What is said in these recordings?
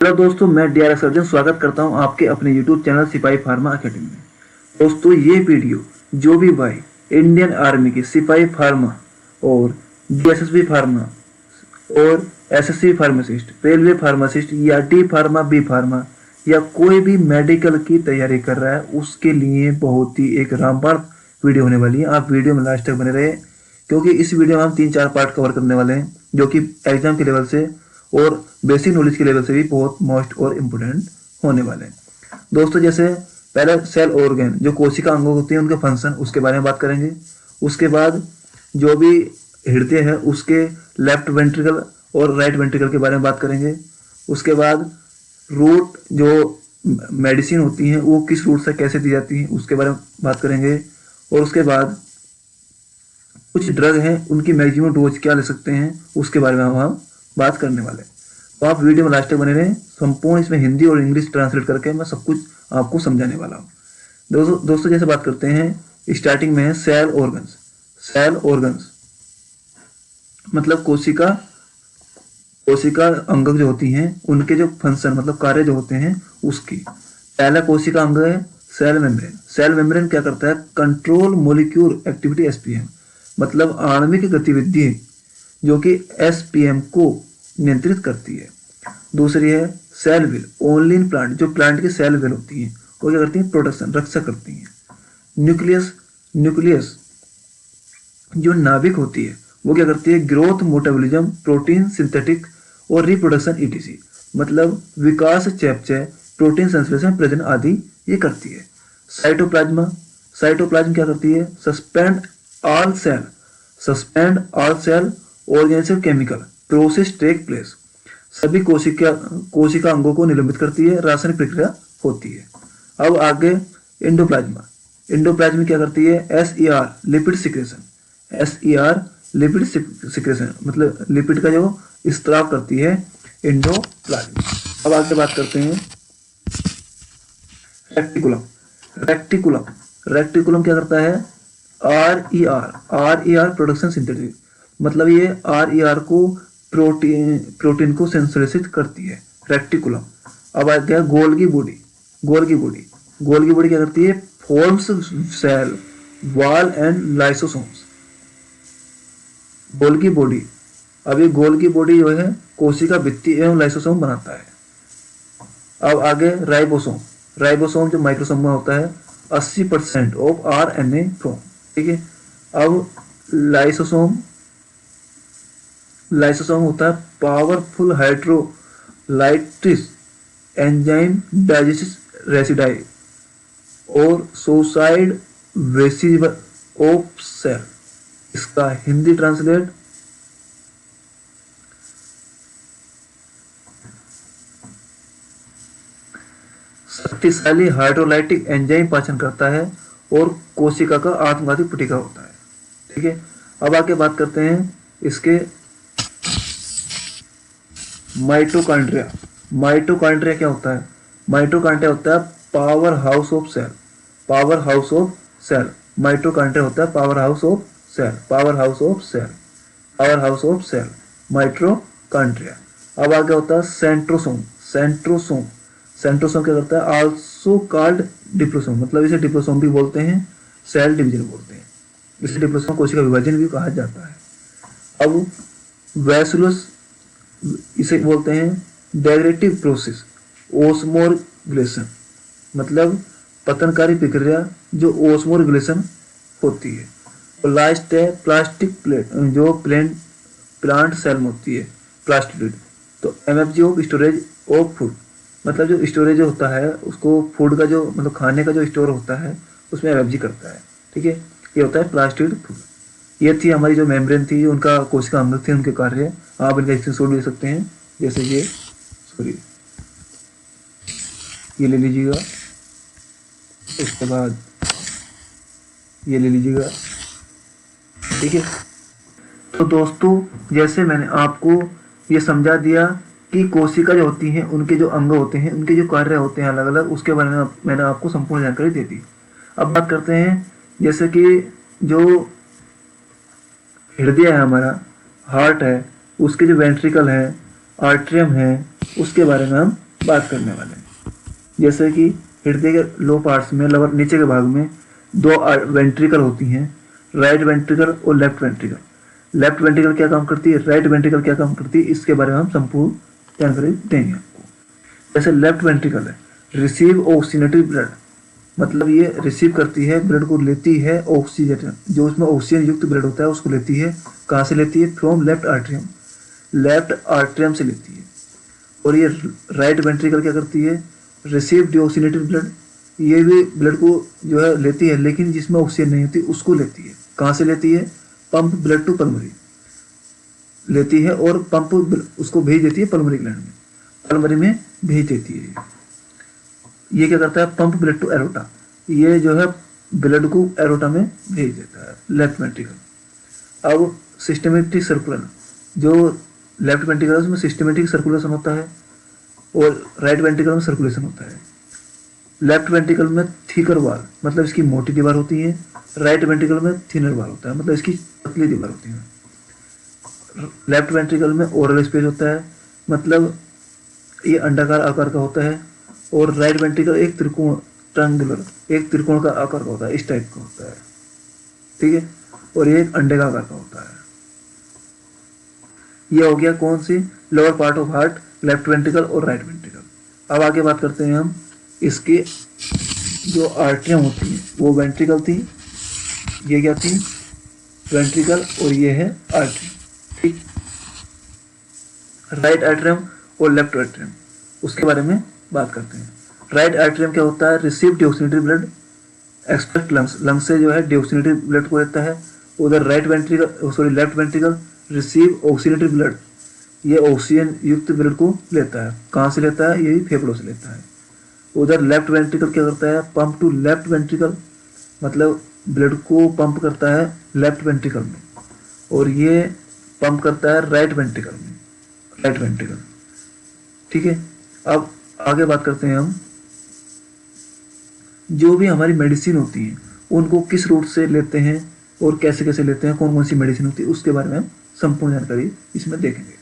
Hello दोस्तों, मैं D R surgeon स्वागत करता हूं आपके अपने यूट्यूब चैनल सिपाही फार्मा एकेडमी में। दोस्तों, ये वीडियो जो भी भाई इंडियन आर्मी के सिपाही फार्मा और डीएसएसबी फार्मा और एसएससी फार्मासिस्ट, रेलवे फार्मासिस्ट या डी फार्मा, बी फार्मा या कोई भी मेडिकल की तैयारी कर रहा है, उसके लिए बहुत ही एक रामबाण वीडियो होने वाली है। आप वीडियो में लास्ट तक बने रहे, क्योंकि इस वीडियो में हम 3-4 पार्ट कवर करने वाले हैं, जो कि एग्जाम के लेवल से और बेसिक नॉलेज के लेवल से भी बहुत मोस्ट और इम्पोर्टेंट होने वाले हैं। दोस्तों, जैसे पहले सेल ऑर्गन, जो कोशिका अंग होते हैं, उनके फंक्शन, उसके बारे में बात करेंगे। उसके बाद जो भी हृदय है, उसके लेफ्ट वेंट्रिकल और राइट वेंट्रिकल के बारे में बात करेंगे। उसके बाद रूट, जो मेडिसिन होती हैं वो किस रूट से कैसे दी जाती हैं, उसके बारे में बात करेंगे। और उसके बाद कुछ ड्रग हैं, उनकी मैक्सिमम डोज क्या ले सकते हैं, उसके बारे में हम बात करने वाले हैं। तो आप वीडियो में लास्ट तक बने रहें। संपूर्ण इसमें हिंदी और इंग्लिश ट्रांसलेट करके मैं सब कुछ आपको समझाने वाला हूँ। दोस्तों जैसे बात करते हैं, स्टार्टिंग में है सेल ऑर्गन्स। सेल ऑर्गन्स मतलब कोशिका अंग जो होती हैं, उनके जो फंक्शन मतलब कार्य जो होते हैं उसकी। पहला कोशिका अंग है सेल मेम्ब्रेन। सेल मेम्ब्रेन क्या करता है? कंट्रोल मॉलिक्यूल एक्टिविटी एसपीएम, मतलब आणविक गतिविधि जो कि एसपीएम को नियंत्रित करती है। दूसरी है cell wall, only in plant, जो प्लांट की सेल विल होती है वो क्या करती है? प्रोटेक्शन, रक्षा करती है। न्यूक्लियस जो नाभिक होती है वो क्या करती है? ग्रोथ, मोटाबॉलिज्म, प्रोटीन सिंथेटिक और रिप्रोडक्शन ईटीसी, मतलब विकास, चयापचय, प्रोटीन संश्लेषण, प्रजनन आदि ये करती है। साइटोप्लाज्म क्या करती है? Suspend all cell organic chemical process take place, सभी कोशिका अंगों को निलंबित करती है, रासायनिक प्रक्रिया होती है। अब आगे इंडोप्लाज्म क्या करती है? एसईआर लिपिड सिक्रेशन, मतलब लिपिड का जो स्त्राव करती है इंडोप्लाज्म। अब आगे बात करते हैं रेक्टिकुलम क्या करता है? R E R production synthesis, मतलब ये आर को प्रोटीन को संश्लेषित करती है, रेक्टिकुलम। अब आ गया गोल्गी बॉडी क्या करती है? Forms cell wall and lysosomes. Golgi body, अब ये गोल्गी बॉडी जो है कोशिका भित्ति एवं लाइसोसोम बनाता है। अब आगे राइबोसोम जो माइक्रोसोम में होता है, 80% ऑफ आरएनए फ्रॉम, ठीक है। अब लाइसोसोम होता है पावरफुल हाइड्रोलाइटिस एंजाइम डाइजेस्ट रेसिडाई और सुसाइड वेसिबल ऑफ सेल। इसका हिंदी ट्रांसलेट, शक्तिशाली हाइड्रोलाइटिक एंजाइम पाचन करता है और कोशिका का आत्मघाती पुटिका होता है, ठीक है। अब आगे बात करते हैं इसके माइटोकॉन्ड्रिया क्या होता है? माइटोकॉन्ड्रिया होता है power house of cell. Mitochondria होता है power house of cell, mitochondria. अब आगे होता है सेंट्रोसोम क्या करता है? आल्सो कॉल्ड डिप्लोसोम, मतलब इसे डिप्लोसोम भी बोलते हैं, सेल डिवीजन बोलते हैं। इसे डिप्लोसोम कोशिका विभाजन भी कहा जाता है। अब वैसुलस, इसे बोलते हैं डेग्रेटिव प्रोसेस, ओस्मोरेगुलेशन, मतलब पतनकारी प्रक्रिया जो ओस्मोरेगुलेशन होती है। और लास्ट है प्लास्टिक प्लेट, जो प्लांट सेल में होती है, प्लास्टिड। तो MFG of storage of food, मतलब जो स्टोरेज होता है उसको, फूड का जो मतलब खाने का जो स्टोर होता है उसमें एमएफजी करता है, ठीक है। ये होता है प्लास्टिड फूड। ये थी हमारी जो मेम्ब्रेन थी, उनका कोशिका अंग थे, उनके कार्य। आप इनका स्क्रीनशॉट ले सकते हैं, जैसे ये ले लीजिएगा, उसके बाद ये ले लीजिएगा, ठीक है। तो दोस्तों, जैसे मैंने आपको ये समझा दिया कि कोशिका जो होती हैं, उनके जो अंग होते हैं, उनके जो कार्य होते हैं अलग अलग, उसके बारे में मैंने आपको संपूर्ण जानकारी दे दी। अब बात करते हैं जैसे कि जो हृदय है, हमारा हार्ट है, उसके जो वेंट्रिकल है, आर्ट्रियम है, उसके बारे में हम बात करने वाले हैं। जैसे कि हृदय के लो पार्ट्स में, लोअर नीचे के भाग में दो वेंट्रिकल होती हैं, राइट वेंट्रिकल और लेफ्ट वेंट्रिकल। लेफ्ट वेंट्रिकल क्या काम करती है, राइट वेंट्रिकल क्या काम करती है, इसके बारे में हम संपूर्ण जानकारी देंगे आपको। जैसे लेफ्ट वेंट्रिकल है, रिसीव ऑक्सीजनेटेड ब्लड, मतलब ये रिसीव करती है, ब्लड को लेती है ऑक्सीजन, जो उसमें ऑक्सीजन युक्त ब्लड होता है उसको लेती है। कहाँ से लेती है, from left atrium, left atrium से लेती है। और ये राइट वेंट्रिकल क्या करती है, रिसीव डिऑक्सीनेटेड ब्लड, ये भी ब्लड को जो है लेती है, लेकिन जिसमें ऑक्सीजन नहीं होती उसको लेती है। कहाँ से लेती है, पंप ब्लड टू पल्मोनरी लेती है, और पंप उसको भेज देती है पल्मोनरी ग्लैंड में, पल्मोनरी में भेज देती है। ये क्या करता है, पंप ब्लड टू एरोटा, ये जो है ब्लड को एरोटा में भेज देता है, लेफ्ट वेंट्रिकल। अब सिस्टमेटिक सर्कुलर, जो लेफ्ट वेंट्रिकल उसमें सिस्टमेटिक सर्कुलेशन होता है, और राइट वेंट्रिकल में सर्कुलेशन होता है। लेफ्ट वेंट्रिकल में थिकर वाल, मतलब इसकी मोटी दीवार होती है, राइट वेंट्रिकल में थिनर वाल होता है, मतलब इसकी पतली दीवार होती है। लेफ्ट वेंट्रिकल में ओरल स्पेस होता है, मतलब ये अंडाकार आकार का होता है, और राइट वेंट्रिकल एक त्रिकोण, ट्रायंगुलर, एक त्रिकोण का आकार का होता है, इस टाइप का होता है, ठीक है, और ये एक अंडे का आकार का होता है। ये हो गया कौन सी, lower part of heart, left ventricle और राइट वेंट्रिकल। अब आगे बात करते हैं हम इसके जो आर्टरियां होती हैं, वो वेंट्रिकल थी, ये क्या थी, वेंट्रिकल, और ये है आर्टरी, ठीक। राइट आर्टरियम और लेफ्ट आर्टरियम, उसके बारे में बात करते हैं। राइट आर्टरियम क्या होता है, receive deoxygenated blood, expect lungs, lungs से जो है डिऑक्सीनेटेड ब्लड को लेता है। उधर right ventricle, sorry left ventricle, receive oxygenated blood, ये ऑक्सीजन युक्त ब्लड को लेता है। कहाँ से लेता है, ये फेफड़ों से लेता है। उधर लेफ्ट वेंट्रिकल क्या करता है, पंप टू लेफ्ट वेंट्रिकल, मतलब ब्लड को पंप करता है लेफ्ट वेंट्रिकल में, और ये पंप करता है राइट वेंट्रिकल में, राइट वेंट्रिकल, ठीक है। अब आगे बात करते हैं हम, जो भी हमारी मेडिसिन होती है उनको किस रूट से लेते हैं और कैसे कैसे लेते हैं, कौन कौन सी मेडिसिन होती है, उसके बारे में हम संपूर्ण जानकारी इसमें देखेंगे।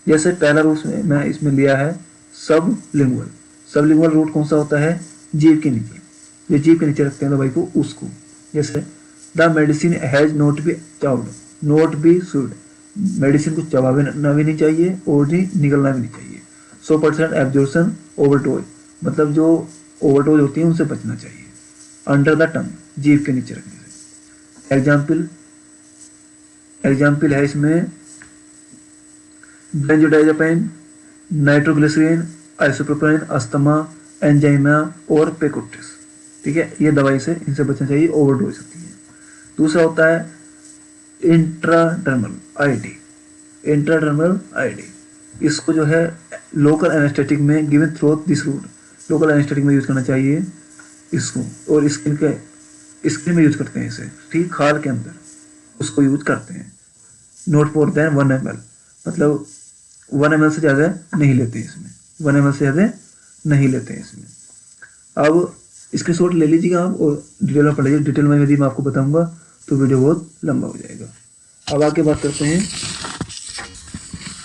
जैसे पहला रूट में मैं इसमें लिया है सब लिंगुअल। सब लिंगुअल रूट कौन सा होता है, जीभ के नीचे, जो जीभ के नीचे रखते हैं दवाई को, उसको। जैसे the medicine has not be chewed, not be स्वीड, मेडिसिन को चबाना भी नहीं चाहिए और नहीं निगलना भी नहीं चाहिए। 100% एब्जॉर्प्शन ओवरडोज, मतलब जो ओवरडोज होती है उनसे बचना चाहिए। अंडर द टंग, जीभ के नीचे रखने से। एग्जाम्पल है इसमें बेंजोडाइजापाइन, नाइट्रोग्लिसरीन, आइसोप्रोपाइन, अस्थमा, एंजाइमा और पेकोटिस, ठीक है। ये दवाई से इनसे बचना चाहिए, ओवरडोज होती है। दूसरा होता है इंट्राडर्मल आईडी, इंट्राडर्मल आईडी, इसको जो है लोकल एनेस्थेटिक में given through this route, local anaesthetic में यूज करना चाहिए इसको, और स्किन में यूज करते हैं इसे, ठीक, खाल के अंदर उसको यूज करते हैं। नॉट मोर देन 1 ml, मतलब 1 ml से ज़्यादा नहीं लेते इसमें, 1 ml से ज़्यादा नहीं लेते हैं इसमें। अब इसके शॉट ले लीजिएगा आप और डिटेल में पढ़ लीजिए, डिटेल में यदि मैं आपको बताऊंगा तो वीडियो बहुत लंबा हो जाएगा। अब आगे बात करते हैं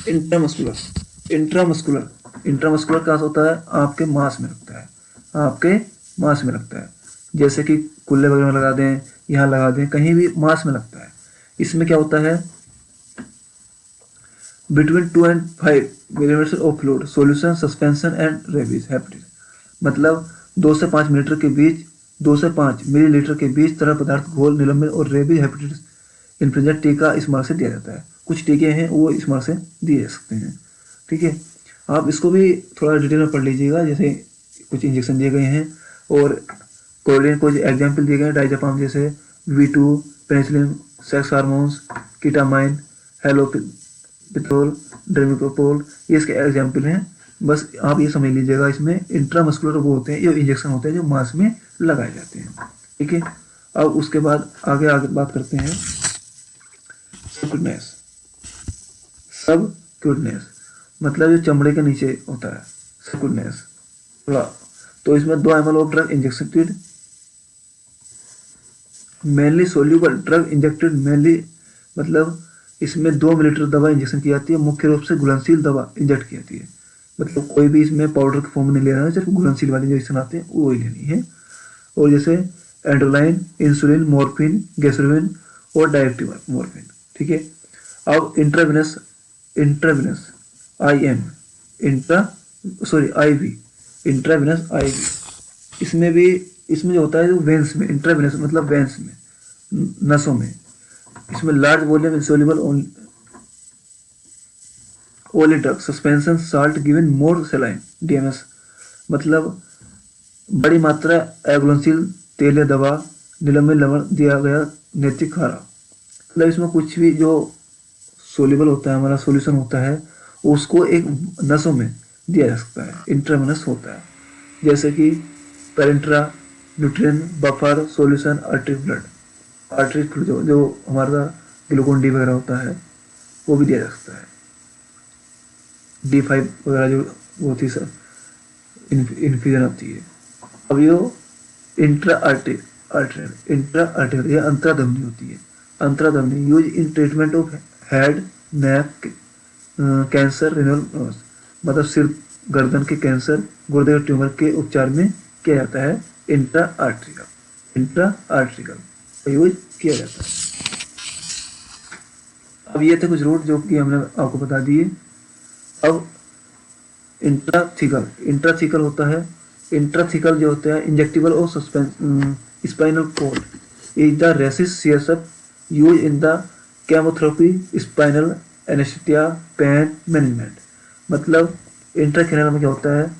इंट्रामस्कुलर। इंट्रामस्कुलर क्या होता है, आपके मांस में लगता है, आपके मांस में लगता है, जैसे कि कुल्ले वगैरह में लगा दें, यहाँ लगा दें, कहीं भी मांस में लगता है। इसमें क्या होता है, between 2 and 5 millimetre of fluid solution suspension and rabies hepatitis, मतलब 2 से 5 मिलीमीटर के बीच, 2 से 5 मिलीलीटर के बीच तरल पदार्थ घोल निलंबन और रेबीज हेपेटाइटिस इन्फ्लुएंजा टीका इस मार्ग से दिया जाता है। कुछ टीके हैं वो इस मार्ग से दिए जा सकते हैं, ठीक है। आप इसको भी थोड़ा डिटेल में पढ़ लीजिएगा, जैसे कुछ इंजेक्शन दिए गए हैं और कोलिन कुछ एग्जाम्पल दिए गए हैं, डाइजापाम जैसे V2, पेनिसिलिन, सेक्स हार्मोन्स, कीटामाइन, हेलोपिथोल, ड्रेमिकोपोल, ये इसके एग्जाम्पल हैं। बस आप ये समझ लीजिएगा, इसमें इंट्रामस्कुलर वो होते हैं, ये इंजेक्शन होते हैं जो मांस में लगाए जाते हैं, ठीक है। अब उसके बाद आगे बात करते हैं सबक्यूटेनियस। सबक्यूटेनियस मतलब जो चमड़े के नीचे होता है, सबक्यूटेनियस। तो इसमें 2 ml of drug injected, mainly soluble drug injected, mainly मतलब इसमें 2 मिलीलीटर दवा इंजेक्शन की जाती है, मुख्य रूप से घुलनशील दवा इंजेक्ट की जाती है। मतलब कोई भी इसमें पाउडर का फॉर्म नहीं लेना है, सिर्फ घुलनशील वाली जो इंजेक्शन आते हैं वो ही लेनी है। और जैसे एंड्रोलाइन, इंसुलिन, मॉर्फिन, गैसोलिन और डायरेक्टिव मॉर्फिन। ठीक है। अब intravenous, intravenous I M, intra sorry I V, intravenous I V, इसमें भी, इसमें जो होता है जो वेंस में, इंट्रावेनस मतलब वेंस में, नसों में, इसमें large volume insoluble only drug suspension salt given more सेलाइन DMs, मतलब बड़ी मात्रा एग्लोनशील तेल या दवा, निलंबित लवण दिया गया नैतिक खारा। मतलब इसमें कुछ भी जो सोल्यूबल होता है, हमारा सॉल्यूशन होता है, उसको एक नसों में दिया जा सकता है, इंट्रावेनस होता है। जैसे कि parenteral, nutrient, buffer, solution, artery blood, artery fluid जो हमारा ग्लूकोन डी वगैरह होता है वो भी दिया जा सकता है। D5 वगैरह जो वो थी सर इन्फ्यूजन होती है। अब ये इंट्रा आर्टरी, इंट्रा आर्टरी या अंतराधमनी होती है। अंतराधमनी use in treatment of head, neck cancer, renal, मतलब सिर गर्दन के कैंसर, गुर्दे के ट्यूमर के उपचार में किया जाता है। इंट्रा आर्ट्रिकल, इंट्रा आर्ट्रिकल यूज किया जाता है। अब ये थे कुछ रूट जो कि हमने आपको बता दिए। अब इंट्राथिकल, इंट्राथिकल होता है, इंट्राथिकल जो होता है इंजेक्टिबल और spinal cord is the recess CSF use in the chemotherapy, spinal anaesthesia, pain management. मतलब इंट्राक्रैनियल में क्या होता है,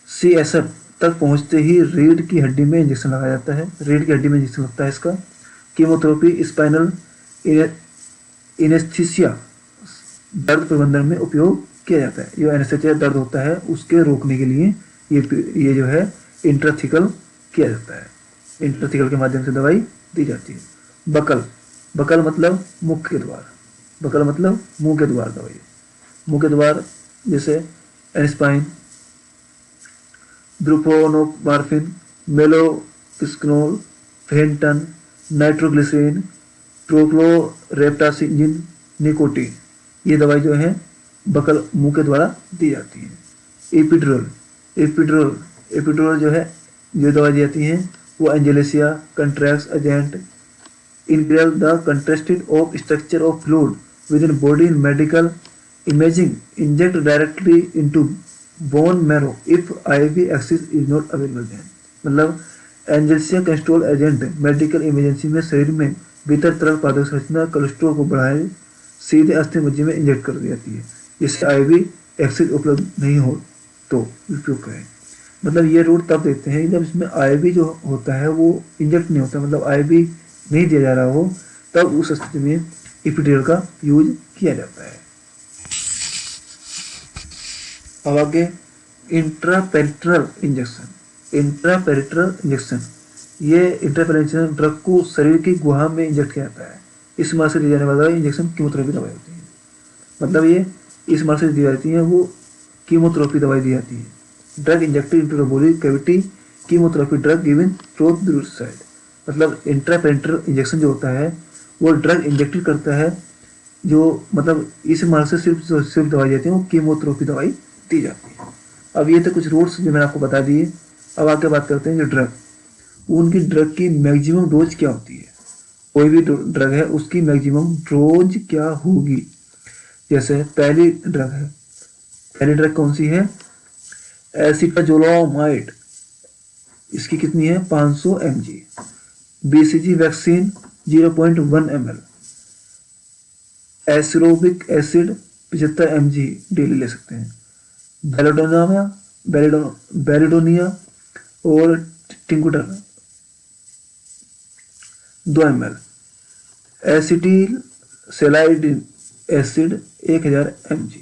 सीएसएफ तक पहुंचते ही रीढ़ की हड्डी में इंजेक्शन लगाया जाता है, रीढ़ की हड्डी में इंजेक्शन लगता है इसका। कीमोथेरेपी, स्पाइनल एनेस्थीसिया दर्द प्रबंधन में उपयोग किया जाता है। जो एनेस्थीसिया दर्द होता है उसके रोकने के लिए ये जो है इंट्राथिकल किया जाता है, इंट्राथिकल के माध्यम से दवाई दी जाती है। बकल, बकल मतलब मुख के द्वार, बकल मतलब मुंह के द्वार दवाई, मुंह के द्वार जैसे एस्पाइन, ब्रुफोनोमार्फिन, मेलोक्सिनोल, फेंटन, नाइट्रोग्लिसरीन, प्रोक्लोरेप्टासिजिन, निकोटीन, ये दवाई जो है बकल मुंह के द्वारा दी जाती है। एपिड्रोल, एपिड्रोल, एपिड्रोल जो है जो दवाई दी जाती है वो एंजेलेसिया कंट्रैक्स agent increase the contrasted of structure of fluid within body in medical imaging, inject directly into bone marrow if IV access is not available then। मतलब एंजेल्सिया कंट्रोल एजेंट मेडिकल इमरजेंसी में शरीर में भीतर तरल पारदर्शी संरचना कोलेस्ट्रॉल को बढ़ाए सीधे अस्थि मज्जे में इंजेक्ट कर दी जाती है, जिससे IV एक्सेस उपलब्ध नहीं हो तो उपयोग करें। मतलब ये रूट तब देते हैं जब इसमें IV जो होता है वो इंजेक्ट नहीं होता, मतलब IV नहीं दिया जा रहा हो, तब उस स्थिति में एपिड्यूरल का यूज किया जाता है। अब आगे इंट्रापेरिट्रल इंजेक्शन, इंट्रापेरिट्रल इंजेक्शन, ये इंट्रापेरिट्रल ड्रग को शरीर की गुहा में इंजेक्ट किया जाता है। इस मार्ग से दी जाने वाला इंजेक्शन कीमोथेरेपी दवाई होती है। मतलब ये इस मार्ग से दी जाती है वो कीमोथेरेपी दवाई दी जाती है। Drug injected into the body cavity, chemotherapy drug given through the side. मतलब इंट्रापेरिट्रल इंजेक्शन जो होता है वो ड्रग इंजेक्टेड करता है, जो मतलब इस मार्ग से सिर्फ दवाई देती है वो कीमोथेरेपी दवाई दी जाती है। अब ये तो कुछ रूट्स जो मैंने आपको बता दिए। अब आगे बात करते हैं जो ड्रग, उनकी ड्रग की मैक्सिमम डोज क्या होती है। कोई भी ड्रग है उसकी मैक्सिमम डोज क्या होगी। जैसे पहली ड्रग है, पहली ड्रग कौन सी है, एसिटाजोलामाइड, इसकी कितनी है 500 mg। BCG vaccine 0.1 ml। Ascorbic acid 75 mg daily ले सकते हैं। बेलोडोनिया, बेलिडोनिया और टिंकुटर 2 ml। एसिटिल सेलाइडिन acid 1000 mg।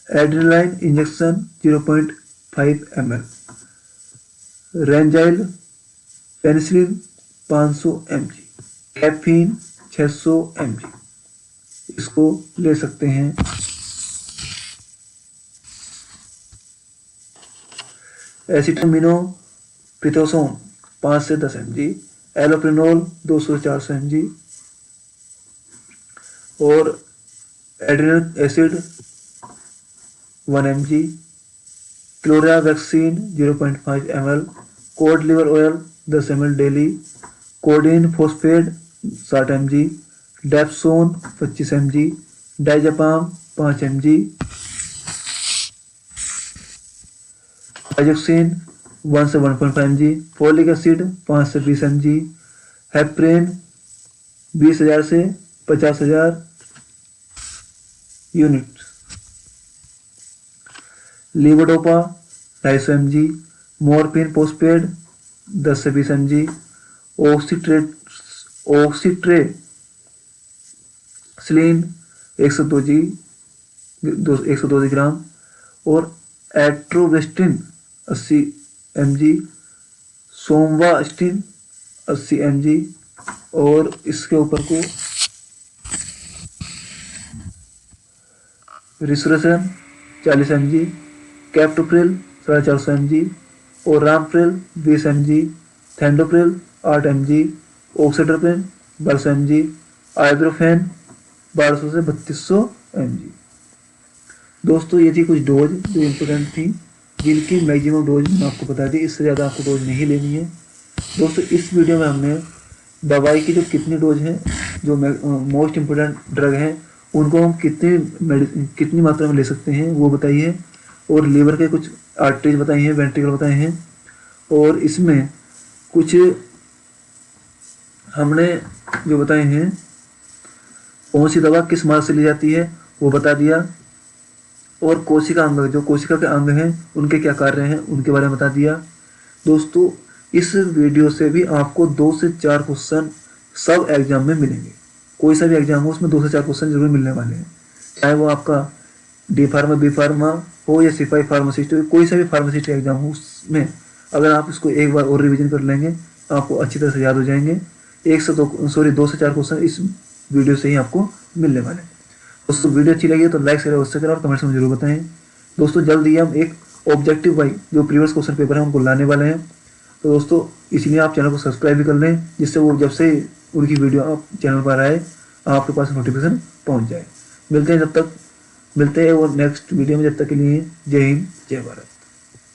Adrenaline injection 0.5 ml। Benzyl penicillin 500 mg। Caffeine 600 mg, इसको ले सकते हैं। एसिटामिनोप्रिडोसोन 5 से 10 mg। एलोप्रिनोल 200 से 400 mg और adrenal acid 1 mg, cholera vaccine 0.5 ml, cod liver oil 10 ml daily, codeine phosphate 60 mg, dapsone 25 mg, diazepam 5 mg, digoxin 1 से 1.5 mg, folic acid 5 से 20 mg, हेपरेन 20,000 से 50,000 unit, levodopa 250 mg, morphine phosphate 10 से 20 mg, ऑक्सीट्रेसिलिन 102 ग्राम और एट्रोवेस्टिन 80 mg, सोमवास्टिन 80 mg और इसके ऊपर को रिसोरेसन 40 mg, captopril 450 mg और रामप्रिल 20 mg, थेंडोप्रिल 8 mg, ऑक्सीड्रोपिन 12 mg, आइब्रोफेन 1200 से 3200 mg। दोस्तों ये थी कुछ डोज जो इम्पोर्टेंट थी, जिनकी मैक्सिमम डोज मैंने आपको बता दी, इससे ज़्यादा आपको डोज नहीं लेनी है। दोस्तों इस वीडियो में हमने दवाई की जो कितनी डोज है, जो मोस्ट इम्पोर्टेंट ड्रग हैं उनको हम कितनी मात्रा में ले सकते हैं वो बताई है, और लीवर के कुछ आर्टरीज बताई हैं, वेंट्रिकल बताए हैं, और इसमें कुछ हमने जो बताए हैं कौन सी दवा किस मार्ग से ली जाती है वो बता दिया, और कोशिका अंग, जो कोशिका के अंग हैं उनके क्या कार्य हैं उनके बारे में बता दिया। दोस्तों इस वीडियो से भी आपको 2 से 4 क्वेश्चन सब एग्जाम में मिलेंगे, कोई सा भी एग्जाम हो उसमें 2 से 4 क्वेश्चन जरूर मिलने वाले हैं, चाहे वो आपका डी फार्मा बी फार्मा हो या सिपाही फार्मासिस्ट हो, कोई सा भी फार्मासिस्ट एग्जाम हो उसमें अगर आप इसको एक बार और रिवीजन कर लेंगे आपको अच्छी तरह से याद हो जाएंगे। 2 से 4 क्वेश्चन इस वीडियो से ही आपको मिलने वाले हैं। दोस्तों वीडियो अच्छी लगी तो लाइक शेयर अवश्य करें और कमेंट्स में जरूर बताएं। दोस्तों जल्द ही हम एक ऑब्जेक्टिव वाई जो प्रीवियस क्वेश्चन पेपर है उनको लाने वाले हैं, तो दोस्तों इसलिए आप चैनल को सब्सक्राइब भी कर लें, जिससे वो जब से उनकी वीडियो आप चैनल पर आए आपके पास नोटिफिकेशन पहुंच जाए। मिलते हैं और नेक्स्ट वीडियो में, जब तक के लिए जय हिंद जय भारत।